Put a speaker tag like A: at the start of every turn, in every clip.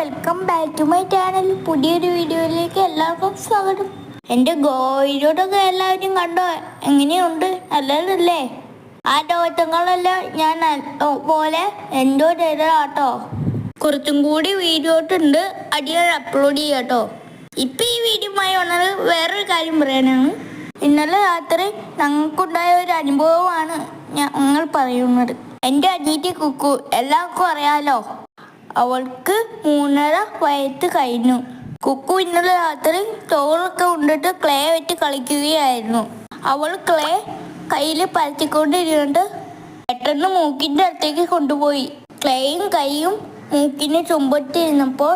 A: Welcome back to my channel. പുതിയൊരു വീഡിയോയിലേക്ക് എല്ലാവർക്കും സ്വാഗതം. എൻ്റെ ഗോയിലോട്ടൊക്കെ എല്ലാവരും കണ്ടോ? എങ്ങനെയുണ്ട്? നല്ലതല്ലേ? ആ ദിവസങ്ങളെല്ലാം ഞാൻ പോലെ എന്തോ ചെയ്തതാട്ടോ. കുറച്ചും കൂടി വീഡിയോ ഉണ്ട്, അത് ഞാൻ അപ്ലോഡ് ചെയ്യാട്ടോ. ഇപ്പം ഈ വീഡിയോയുമായി വന്നത് വേറൊരു കാര്യം പറയാനാണ്. ഇന്നലെ രാത്രി ഞങ്ങൾക്കുണ്ടായ ഒരു അനുഭവമാണ് ഞങ്ങൾ പറയുന്നത്. എൻ്റെ അനിയത്തി കുക്കു, എല്ലാവർക്കും അറിയാലോ, അവൾക്ക് 3.5 വയസ്സ് കഴിഞ്ഞു. കുക്കു ഇന്നലെ രാത്രി ചോറൊക്കെ ഉണ്ടിട്ട് ക്ലേ വെച്ച് കളിക്കുകയായിരുന്നു. അവൾ ക്ലേ കയ്യിൽ പരത്തിക്കൊണ്ടിരുന്നിട്ട് പെട്ടെന്ന് മൂക്കിൻ്റെ അടുത്തേക്ക് കൊണ്ടുപോയി. ക്ലേയും കൈയും മൂക്കിന് ചുമ്പത്തിരുന്നപ്പോൾ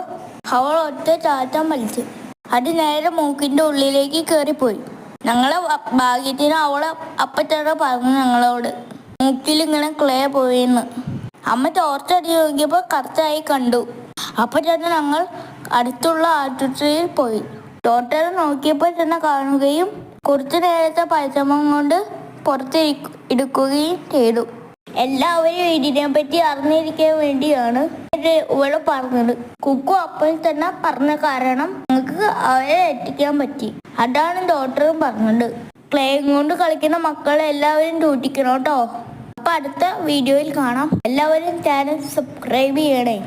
A: അവൾ ഒറ്റ ചാട്ടം വലിച്ചു. അത് നേരെ മൂക്കിൻ്റെ ഉള്ളിലേക്ക് കയറിപ്പോയി. ഞങ്ങളെ ഭാഗ്യത്തിന് അവളെ അപ്പത്തന്നെ പറഞ്ഞു ഞങ്ങളോട്, മൂക്കിലിങ്ങനെ ക്ലേ പോയെന്ന്. അമ്മ ടോർച്ചടിച്ച് നോക്കിയപ്പോൾ കറക്റ്റായി കണ്ടു. അപ്പോൾ തന്നെ ഞങ്ങൾ അടുത്തുള്ള ആശുപത്രിയിൽ പോയി. ഡോക്ടറെ നോക്കിയപ്പോൾ തന്നെ കാണുകയും കുറച്ചു നേരത്തെ പരിശ്രമം കൊണ്ട് പുറത്ത് എടുക്കുകയും ചെയ്തു. എല്ലാവരും ഇതിനെപ്പറ്റി അറിഞ്ഞിരിക്കാൻ വേണ്ടിയാണ് ഇവിടെ പറഞ്ഞത്. കുക്കു അപ്പോൾ തന്നെ പറഞ്ഞ കാരണം ഞങ്ങൾക്ക് അവരെ എത്തിക്കാൻ പറ്റി. അതാണ് ഡോക്ടറും പറഞ്ഞത്. ക്ലേയും കൊണ്ട് കളിക്കുന്ന മക്കളെ എല്ലാവരും സൂക്ഷിക്കണം കേട്ടോ. അപ്പോൾ അടുത്ത വീഡിയോയിൽ കാണാം. എല്ലാവരും ചാനൽ സബ്സ്ക്രൈബ് ചെയ്യണേ.